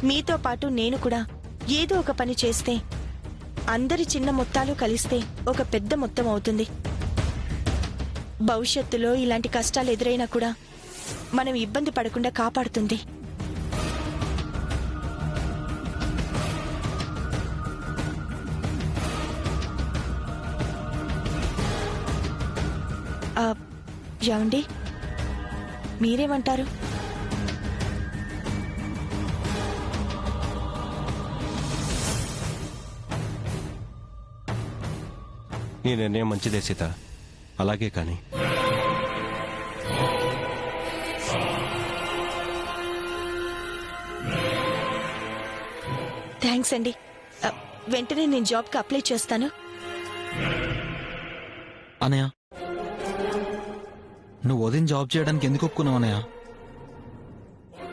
మీతో పాటు నేను కూడా ఏదో ఒక పని చేస్తే అందరి చిన్న మొత్తాలు కలిస్తే ఒక పెద్ద మొత్తం అవుతుంది. భవిష్యత్తులో ఇలాంటి కష్టాలు ఎదురైనా కూడా మనం ఇబ్బంది పడకుండా కాపాడుతుంది. ఏమండి, మీరేమంటారు? నీ నిర్ణయం మంచిదే సీత, అలాగే కానీ థ్యాంక్స్ అండి. వెంటనే నేను జాబ్కి అప్లై చేస్తాను. అనయ్య, నువ్వు వదిన జాబ్ చేయడానికి ఎందుకు ఒప్పుకున్నావు అనయ్య?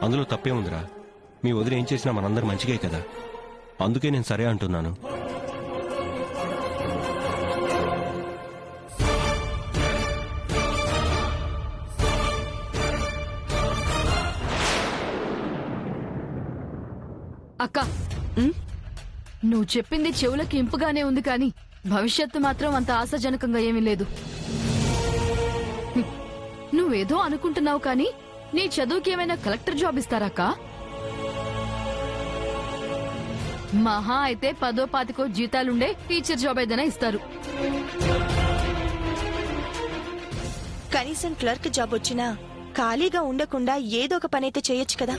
అందులో తప్పే ఉందిరా. మీ వదిన ఏం చేసినా మనందరూ మంచిగే కదా, అందుకే నేను సరే అంటున్నాను. అక్క, నువ్వు చెప్పింది చెవులకి ఇంపుగానే ఉంది కానీ భవిష్యత్తు మాత్రం అంత ఆశాజనకంగా ఏమీ లేదు. నువ్వేదో అనుకుంటున్నావు కానీ నీ చదువుకి ఏమైనా కలెక్టర్ జాబ్ ఇస్తారాక? మహా అయితే 10-15 జీతాలుండే టీచర్ జాబ్ ఏదైనా ఇస్తారు. కనీసం క్లర్క్ జాబ్ వచ్చినా ఖాళీగా ఉండకుండా ఏదో ఒక పనైతే చేయొచ్చు కదా.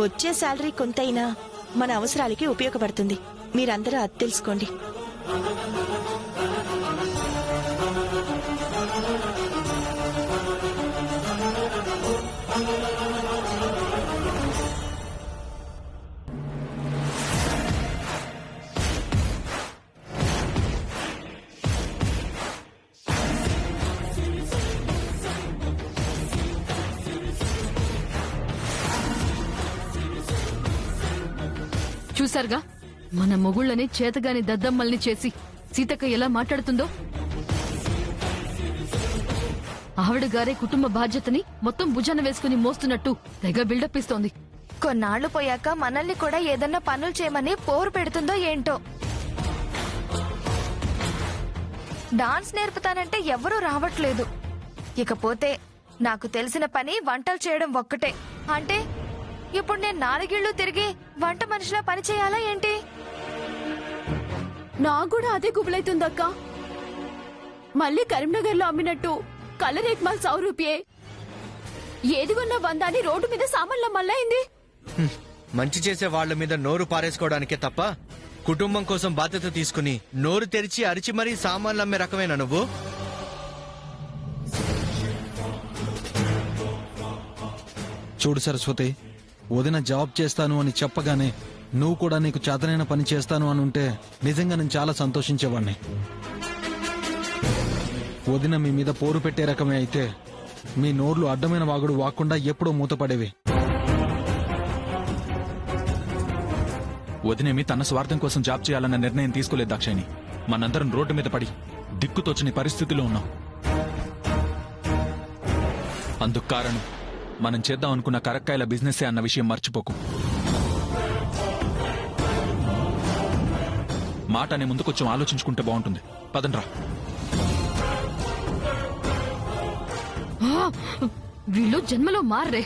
వచ్చే శాలరీ కొంతైనా మన అవసరాలకి ఉపయోగపడుతుంది. మీరందరూ అది తెలుసుకోండి. చూసారుగా, మన మొగుళ్ళని చేతగాని దద్దమ్మల్ని చేసి సీతక్క ఎలా మాట్లాడుతుందో. ఆవిడ గారే కుటుంబ బాధ్యతని మొత్తం భుజాన వేసుకుని మోస్తున్నట్టు తెగ బిల్డప్ ఇస్తోంది. కొన్నాళ్లు పోయాక మనల్ని కూడా ఏదన్నా పనులు చేయమని పోరు పెడుతుందో ఏంటో. డాన్స్ నేర్పుతానంటే ఎవరూ రావట్లేదు. ఇకపోతే నాకు తెలిసిన పని వంటలు చేయడం ఒక్కటే. అంటే ఇప్పుడు నేను 4 ఇళ్ళు తిరిగి వంట మనిషిలా పని చేయాలా ఏంటి? నాకు కూడా అదే గుబులైతుందక్క. మళ్ళీ కరీంనగర్ లో అమ్మినట్టు కలర్ ఏక్ మాల్ 100 రూపాయే. ఏదిగొన్న 100 అని రోడ్డు మీద సామాన్ల మళ్ళయింది. మంచి చేసే వాళ్ల మీద నోరు పారేసుకోవడానికే తప్ప కుటుంబం కోసం బాధ్యత తీసుకుని నోరు తెరిచి అరిచి మరీ సామాన్లు అమ్మే రకమేనా నువ్వు? చూడు సరస్వతి, వదిన జాబ్ చేస్తాను అని చెప్పగానే నువ్వు కూడా నీకు చేతనైన పని చేస్తాను అని ఉంటే నిజంగా నేను చాలా సంతోషించేవాణ్ణి. వదిన మీ మీద పోరు పెట్టే రకమే అయితే మీ నోర్లు అడ్డమైన వాగుడు వాకుండా ఎప్పుడో మూతపడేవి. వదినేమి తన స్వార్థం కోసం జాబ్ చేయాలన్న నిర్ణయం తీసుకోలేదు దాక్షాయిని. మనందరం రోడ్డు మీద పడి దిక్కుతోచని పరిస్థితిలో ఉన్నాం. అందుకు కారణం మనం చేద్దాం అనుకున్న కరక్కాయల బిజినెస్ అన్న విషయం మర్చిపోకు. మాట అనే ముందు కొంచెం ఆలోచించుకుంటే బాగుంటుంది. పదండ్రా. వీళ్ళు జన్మలో మారరే.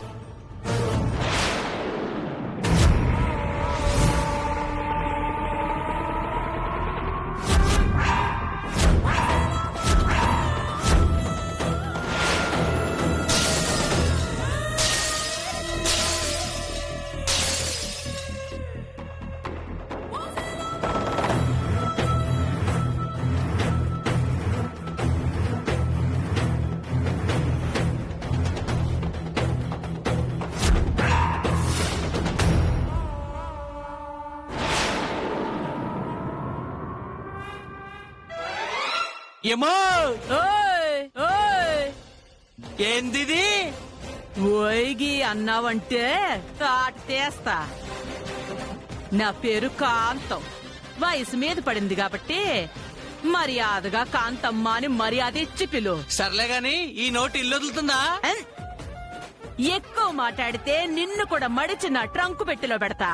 ఏమో ఏందిది ఓయిగి అన్నావంటే తాటేస్తా. నా పేరు కాంతం. వయసు మీద పడింది కాబట్టి మర్యాదగా కాంతమ్మ అని మర్యాద ఇచ్చి పిలు. సర్లే గాని ఈ నోటు ఇల్లు వదులుతుందా? ఎక్కువ మాట్లాడితే నిన్ను కూడా మడిచి నా ట్రంకు పెట్టిలో పెడతా.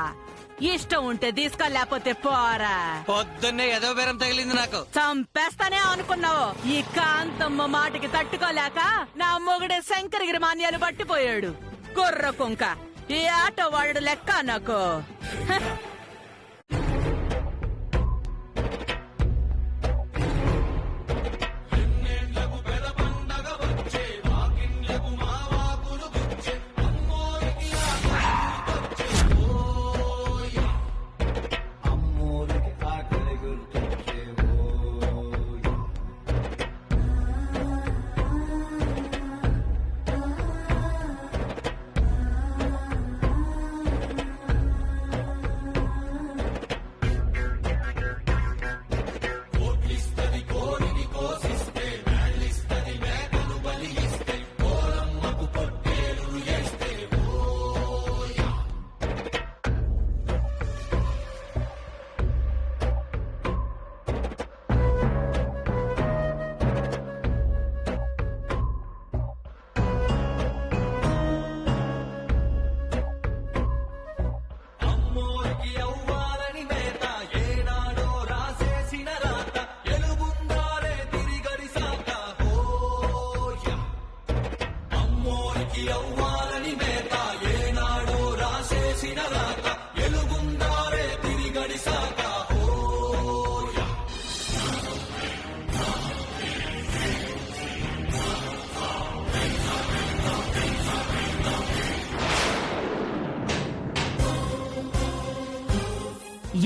ఇష్టం ఉంటే తీసుకెళ్ళకపోతే పోరా. పొద్దున్నే ఏదో బేరం తగిలింది నాకు. చంపేస్తానే అనుకున్నావు. ఈ కాంతమ్మ మాటకి తట్టుకోలేక నా మొగుడే శంకరగిరి మాన్యాలు పట్టిపోయాడు. కుర్ర కుంక ఈ ఆటో వాడు లెక్క నాకు. హ.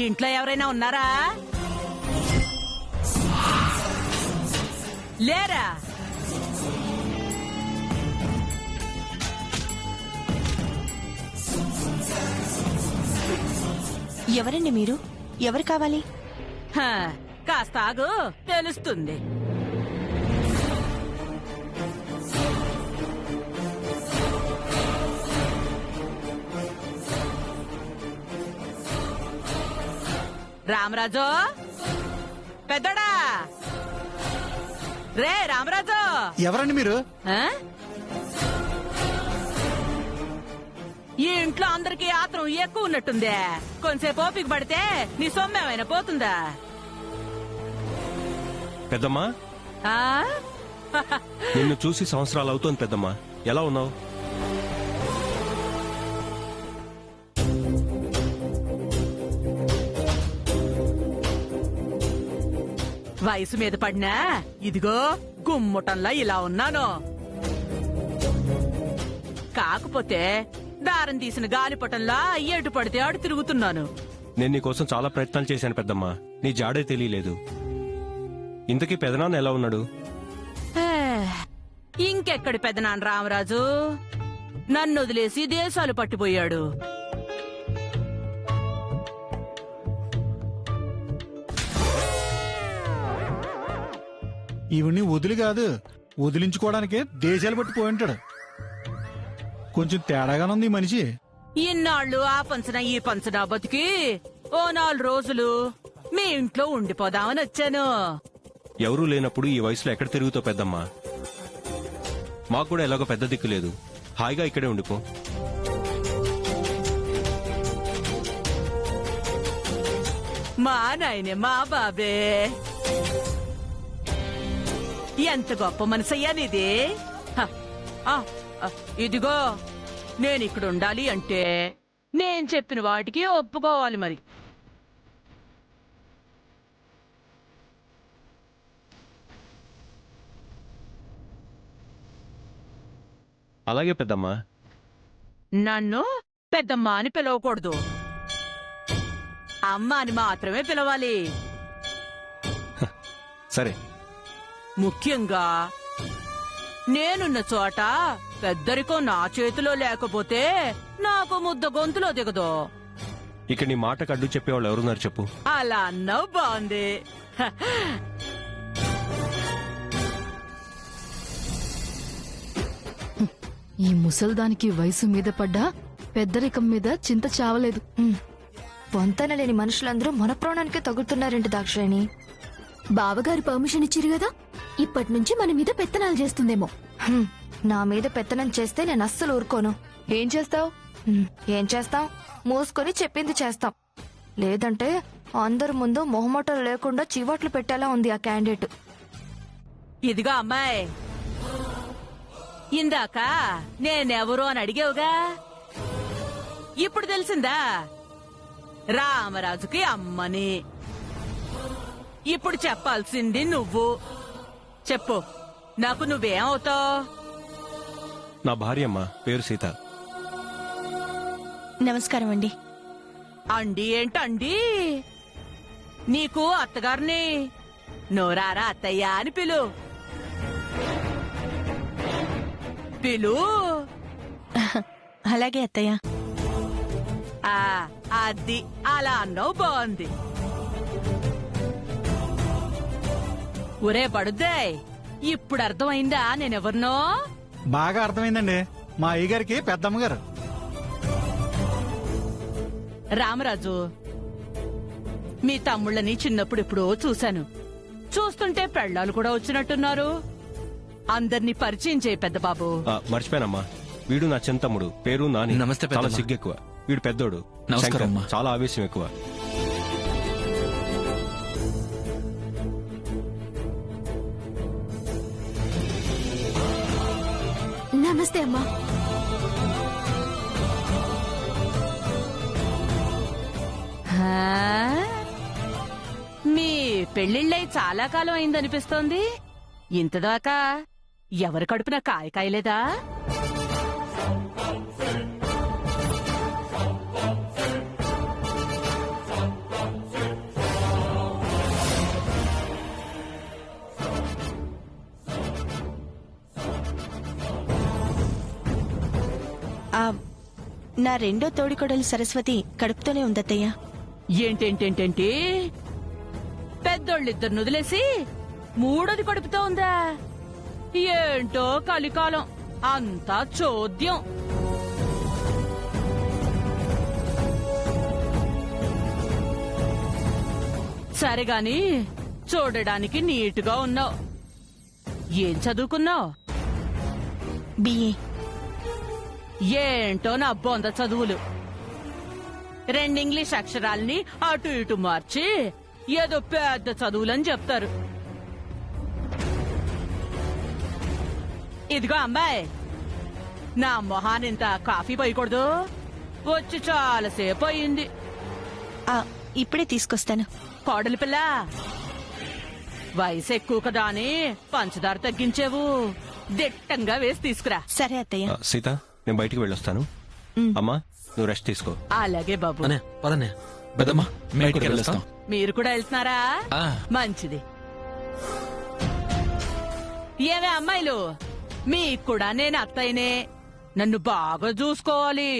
ఇంట్లో ఎవరైనా ఉన్నారా? లేరా? ఎవరండి మీరు? ఎవరు కావాలి? హ, కాస్త ఆగు, తెలుస్తుంది. రామరాజు, పెద్దడా రే రామరాజు. ఎవరండి మీరు? ఆ? ఈ ఇంట్లో అందరికి ఆత్రం ఎక్కువ ఉన్నట్టుందే. కొంచెంసేపు ఓపిక పడితే నీ సొమ్మేమైనా పోతుందా? పెద్దమ్మా, ఆ? నిన్ను చూసి సంవత్సరాలు అవుతోంది పెద్దమ్మా. ఎలా ఉన్నావు? వయసు మీద పడినా ఇదిగో గుమ్ముటంలా ఇలా ఉన్నాను. కాకపోతే దారం తీసిన గాలిపటంలా ఎటు పడితే ఆడు తిరుగుతున్నాను. నేను నీకోసం చాలా ప్రయత్నాలు చేశాను పెద్దమ్మా, నీ జాడే తెలియలేదు. ఇంతకీ పెదనాన్న ఎలా ఉన్నాడు? ఇంకెక్కడి పెదనాన్న రామరాజు, నన్ను వదిలేసి దేశాలు పట్టిపోయాడు. ఇవన్నీ వదిలి కాదు, వదిలించుకోవడానికే దేశాలు పట్టి పోయి ఉంటాడు. కొంచెం తేడాగానే ఉంది ఈ మనిషి. ఇన్నాళ్ళు ఆ పంచన ఈ పంచన బతికి ఓ 4 రోజులు మీ ఇంట్లో ఉండిపోదామని వచ్చాను. ఎవరూ లేనప్పుడు ఈ వయసులో ఎక్కడ తిరుగుతావు పెద్దమ్మా? మాకు కూడా ఎలాగో పెద్ద దిక్కు లేదు. హాయిగా ఇక్కడే ఉండిపో. మా నాయనే మా బాబే, ఎంత గొప్ప మనసయ్యా నీది. హ, ఆ, ఇదిగో నేను ఇక్కడ ఉండాలి అంటే నేను చెప్పిన వాటికి ఒప్పుకోవాలి మరి. అలాగే పెద్దమ్మా. నన్ను పెద్దమ్మ అని పిలవకూడదు, అమ్మ అని మాత్రమే పిలవాలి. సరే. ముఖ్యంగా నేనున్న చోట పెద్దరికో నా చేతిలో లేకపోతే నాకు ముద్ద గొంతులో దిగదు. ఇక నీ మాటకు అడ్డు చెప్పేవాళ్ళు ఎవరున్నారు చెప్పు? అలా అన్నావు, బాగుంది. ఈ ముసల్దానికి వయసు మీద పడ్డా పెద్దరికం మీద చింత చావలేదు. పొంతన లేని మనుషులందరూ మన ప్రాణానికే తగులుతున్నారేంటి దాక్షాయణి? బావగారు పర్మిషన్ ఇచ్చిరు కదా, ఇప్పటి నుంచి మన మీద పెత్తనాలు చేస్తుందేమో. నా మీద పెత్తనం చేస్తే నేను అస్సలు ఊరుకోను. ఏం చేస్తావు? ఏం చేస్తాం? మూసుకొని చెప్పింది చేస్తాం. లేదంటే అందరి ముందు మొహమాటం లేకుండా చివాట్లు పెట్టేలా ఉంది ఆ క్యాండిడేట్. ఇదిగో అమ్మాయి, ఇందాక నేనెవరు అని అడిగావుగా, ఇప్పుడు తెలిసిందా? రామరాజుకి అమ్మని. ఇప్పుడు చెప్పాల్సింది నువ్వు. చెప్పు, నాకు నువ్వేమవుతావు? నా భార్య అమ్మా, పేరు సీత. నమస్కారం అండి. అండి ఏంటండి? నీకు అత్తగారిని నోరారా అత్తయ్య అని పిలు. అలాగే అత్తయ్య. అది అలా అన్నావు, బాగుంది. ఒరే బడుద్దాయ్, ఇప్పుడు అర్థమైందా నేనెవరినో? బాగా అర్థమైందండి. మా అయ్యగారికి పెద్దమ్మగారు. రామరాజు, మీ తమ్ముళ్ళని చిన్నప్పుడు ఎప్పుడో చూశాను. చూస్తుంటే పెళ్ళాలు కూడా వచ్చినట్టున్నారు. అందర్నీ పరిచయం చేయి పెద్ద బాబు. మర్చిపోయానమ్మా, వీడు నా చిన్న తమ్ముడు, పేరు నాని. నమస్తే చాలా పెద్దమ్మా. సిగ్గు ఎక్కువ. వీడు పెద్దోడు, నమస్కారం శంకర్. అమ్మా. చాలా ఆవేశం ఎక్కువ. నమస్తే అమ్మా. హా? మీ పెళ్లిళ్ళై చాలా కాలం అయిందనిపిస్తోంది. ఇంతదాకా ఎవరి కడుపున కాయ కాయలేదా? నా రెండో తోడికోడలు సరస్వతి కడుపుతోనే ఉందత్తయ్య. ఏంటేంటేంటేంటి? పెద్దోళ్ళిద్దరు వదిలేసి మూడోది కడుపుతో ఉందా? ఏంటో కలికాలం, అంతా చోద్యం. సరేగాని చూడడానికి నీటుగా ఉన్నావు. ఏం చదువుకున్నావు? బిఏ. ఏంటో నా బొంద చదువులు. రెండు ఇంగ్లీష్ అక్షరాల్ని అటు ఇటు మార్చి ఏదో పెద్ద చదువులని చెప్తారు. ఇదిగో అమ్మాయి, నా మొహానింత కాఫీ పోయకూడదు. వచ్చి చాలాసేపు అయింది. ఇప్పుడే తీసుకొస్తాను. కోడలి పిల్ల, వయసు ఎక్కువ కదా అని పంచదార తగ్గించేవు. దిట్టంగా వేసి తీసుకురా. సరే అత్తయ్య. సీత, నేను బయటికి వెళ్ళొస్తాను. అమ్మా, నువ్వు రెస్ట్ తీసుకో. అలాగే బాబు. పదనే. పెద్దమ్మా, మేము బయటికి కూడా వెళ్ళొస్తాం. వెళ్ళొస్తాం. మీరు కూడా వెళ్తున్నారా? ఆ. మంచిది. ఏవే అమ్మాయిలు, మీకు కూడా నేను అత్తయ్యనే. నన్ను బాగా చూసుకోవాలి.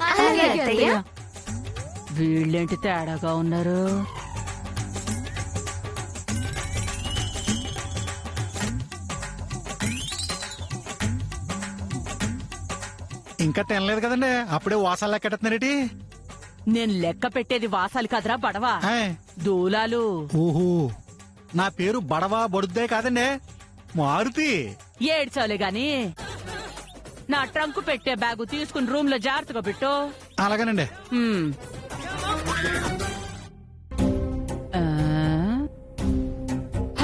అలాగే అత్తయ్య. వీళ్ళేంటి తేడాగా ఉన్నారు? ఇంకా తినలేదు కదండి, అప్పుడే వాసాలు లెక్కెడుతున్నారేటి? నేను లెక్క పెట్టేది వాసాలు కదరా బడవా, ఆయ్. దూలాలు. ఓహో, నా పేరు బడవా బడుద్దే కాదండి, మారుతి. ఏడ్చాలే గాని నా ట్రంక్ పెట్టే బ్యాగు తీసుకుని రూమ్ లో జాగ్రత్తగా పెట్టు. అలాగేనండి. హ్మ్. ఆ?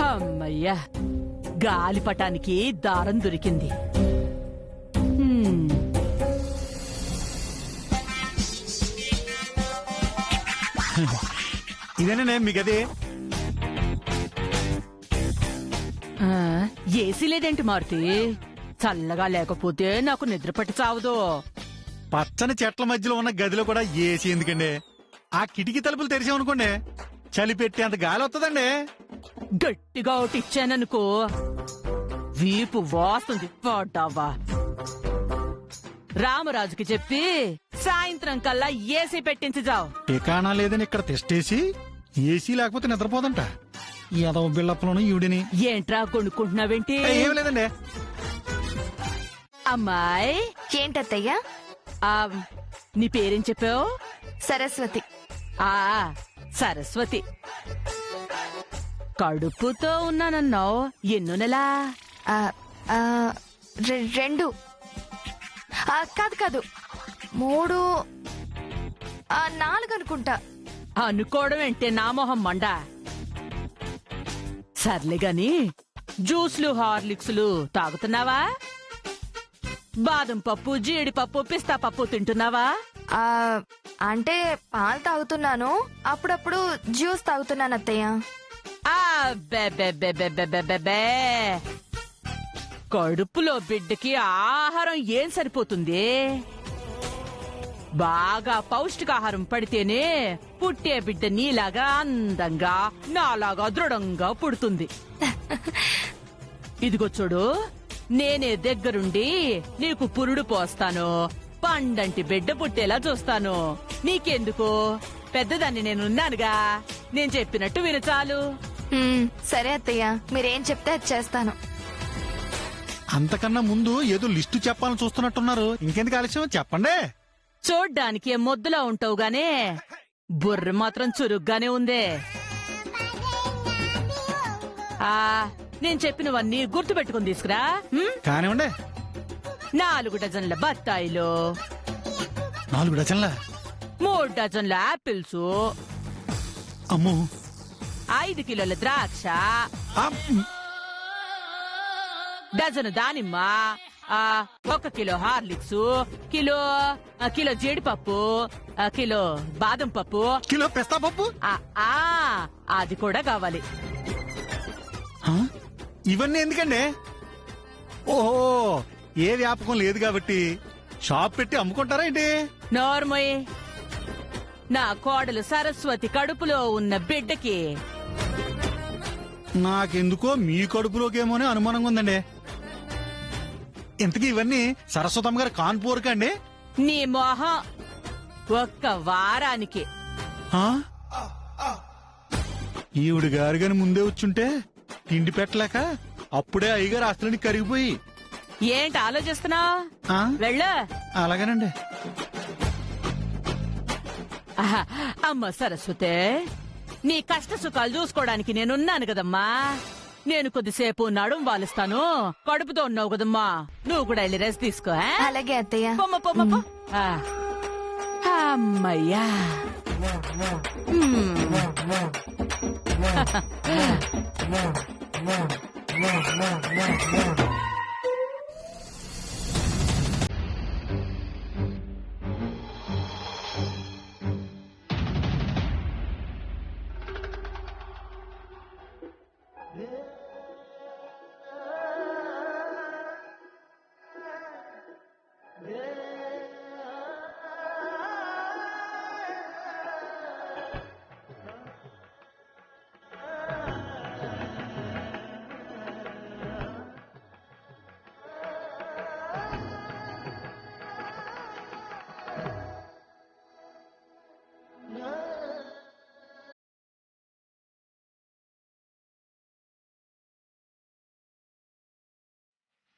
అమ్మయ్యా, గాలిపటానికి దారం దొరికింది. హ్మ్. ఇదేనండి మీ గది. ఏసీ లేదేంటి మారుతి? చల్లగా లేకపోతే నాకు నిద్ర పట్టి చావదు. పచ్చని చెట్ల మధ్యలో ఉన్న గదిలో కూడా ఏసీ ఎందుకండి? ఆ కిటికీ తలుపులు తెరిచామనుకోండి, చలి పెట్టి అంత గాలి వస్తుందండి. గట్టిగా ఒకటి ఇచ్చాననుకో, వీపు వాస్తుంది. పడ్డావా? రామరాజుకి చెప్పి సాయంత్రం కల్లా ఏసీ పెట్టించి చావు. టికాణా లేదని ఇక్కడ తెస్టేసి ఏసీ లేకపోతే నిద్రపోదంట. ఏదో బిళ్ళప్పలోను ఈవిడిని. ఏంట్రా కొనుక్కుంటున్నావేంటి? ఏం లేదండి. అమ్మాయి. ఏంటత్తయ్యా? నీ పేరేం చెప్పావు? సరస్వతి. సరస్వతి. కడుపుతో ఉన్నానన్నావు. ఎన్నో నెలా? 2 కాదు కాదు 3 4 అనుకుంటా. అనుకోవడం ఏంటే నా మొహం మండ. సర్లే గాని జ్యూస్లు హార్లిక్స్లు తాగుతున్నావా? బాదం పప్పు, జీడిపప్పు, పిస్తా పప్పు తింటున్నావా? ఆ, అంటే పాలు తాగుతున్నాను, అప్పుడప్పుడు జ్యూస్ తాగుతున్నాను అత్తయ్య. బే కడుపులో బిడ్డకి ఆహారం ఏం సరిపోతుంది? బాగా పౌష్టికాహారం పడితేనే పుట్టే బిడ్డ నీలాగా అందంగా నాలాగా దృఢంగా పుడుతుంది. ఇదిగో చూడు, నేనే దగ్గరుండి నీకు పురుడు పోస్తాను, పండంటి బిడ్డ పుట్టేలా చూస్తాను. నీకెందుకు, పెద్దదాన్ని నేనున్నానుగా. నేను చెప్పినట్టు విను చాలు. సరే అత్తయ్య, మీరేం చెప్తే అది చేస్తాను. అంతకన్నా ముందు ఏదో లిస్టు చెప్పాలని చూస్తున్నట్టున్నారు. ఇంకెందుకు ఆలస్యం, చెప్పండి. చూడ్డానికి మొద్దులా ఉంటావు గానే బుర్ర మాత్రం చురుగ్గానే ఉందే. నేను చెప్పినవన్నీ గుర్తు పెట్టుకుని తీసుకురా. కానివ్వండి. 4 డజన్ల బత్తాయిలు, 4 డజన్ల, 3 డజన్ల ఆపిల్స్, అమ్మో, 5 కిలోల ద్రాక్ష, డజను దానిమ్మ, 1 కిలో హార్లిక్స్, కిలో జీడిపప్పు, కిలో బాదం పప్పు, కిలో పిస్తా పప్పు, అది కూడా కావాలి. ఇవన్నీ ఎందుకండి? ఓహో, ఏ వ్యాపకం లేదు కాబట్టి షాప్ పెట్టి అమ్ముకుంటారా ఏంటి? నోర్మయ్, నా కోడలు సరస్వతి కడుపులో ఉన్న బిడ్డకి. నాకెందుకో మీ కడుపులోకేమోనే అనుమానంగా ఉందండి. ఇంతకీ ఇవన్నీ సరస్వతమ్మ గారు కాన్పూర్ కండి? నీ మొహం, 1 వారానికి. ఈవిడ గారు గాని ముందే వచ్చుంటే తిండి పెట్టలేక అప్పుడే అయ్యగారు ఆస్తులని కరిగిపోయి. ఏంటి ఆలోచిస్తున్నావు? వెళ్ళు. అలాగేనండి. అమ్మ సరస్వతే, నీ కష్ట సుఖాలు చూసుకోవడానికి నేనున్నాను కదమ్మా. నేను కొద్దిసేపు నడుం వాలుస్తాను. కడుపుతో ఉన్నావు కదమ్మా, నువ్వు కూడా వెళ్ళి రెస్ట్ తీసుకో. అలాగే అత్తయ్య. పొమ్మ. అమ్మయ్యా.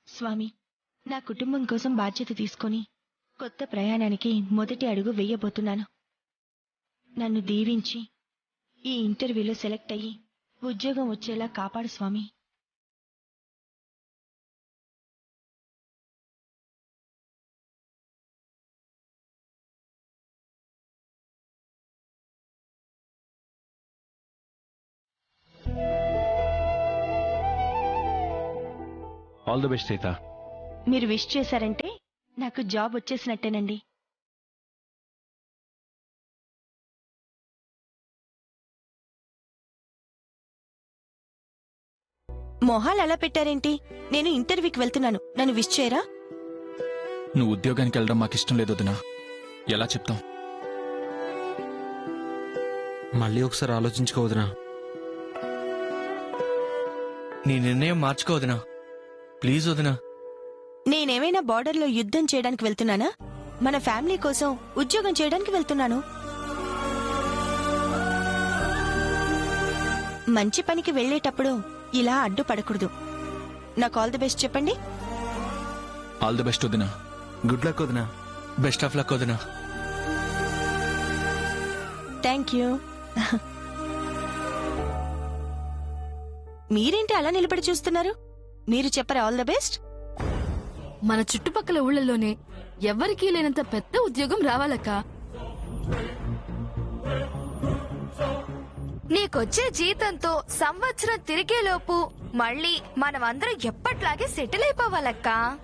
స్వామి, నా కుటుంబం కోసం బాధ్యత తీసుకొని కొత్త ప్రయాణానికి మొదటి అడుగు వెయ్యబోతున్నాను. నన్ను దీవించి ఈ ఇంటర్వ్యూలో సెలెక్ట్ అయ్యి ఉద్యోగం వచ్చేలా కాపాడు స్వామి. All the best Sita. మీరు విష్ చేశారంటే నాకు జాబ్ వచ్చేసినట్టేనండి. మొహాలు అలా పెట్టారేంటి? నేను ఇంటర్వ్యూకి వెళ్తున్నాను, నన్ను విష్ చేయరా? నువ్వు ఉద్యోగానికి వెళ్ళడం మాకు ఇష్టం లేదు వదినా. ఎలా చెప్తాం? మళ్ళీ ఒకసారి ఆలోచించుకోవద్దునా. నీ నిర్ణయం మార్చుకోవద్దునా, ప్లీజ్ వదినా. నేనేమైనా బార్డర్లో యుద్ధం చేయడానికి వెళ్తున్నానా? మన ఫ్యామిలీ కోసం ఉద్యోగం చేయడానికి వెళ్తున్నాను. మంచి పనికి వెళ్లేటప్పుడు ఇలా అడ్డుపడకూడదు. నాకు ఆల్ ది బెస్ట్ చెప్పండి. ఆల్ ది బెస్ట్ వదినా. గుడ్ లక్ వదినా. బెస్ట్ ఆఫ్ లక్ వదినా. Thank you. మీరేంటి అలా నిలబడి చూస్తున్నారు? మీరు చెప్పరా ఆల్ ది బెస్ట్? మన చుట్టుపక్కల ఊళ్ళలోనే ఎవరికీ లేనంత పెద్ద ఉద్యోగం రావాలక్క. నీకొచ్చే జీతంతో సంవత్సరం తిరిగేలోపు మళ్ళీ మనమందరం ఎప్పట్లాగే సెటిల్ అయిపోవాలక్కా.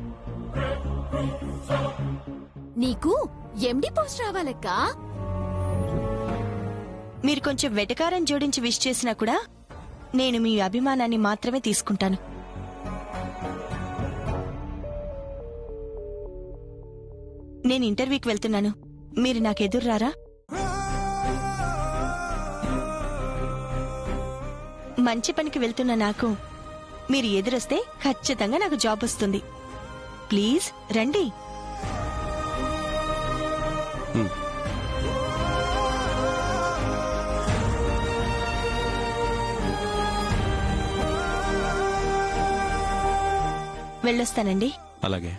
నీకు ఎండి పోస్ట్ రావాలక్క. మీరు కొంచెం వెటకారం జోడించి విష్ చేసినా కూడా నేను మీ అభిమానాన్ని మాత్రమే తీసుకుంటాను. నేను ఇంటర్వ్యూకి వెళ్తున్నాను. మీరు నాకు ఎదురురారా? మంచి పనికి వెళ్తున్న నాకు మీరు ఎదురొస్తే ఖచ్చితంగా నాకు జాబ్ వస్తుంది. ప్లీజ్ రండి. వెళ్ళొస్తానండి. అలాగే.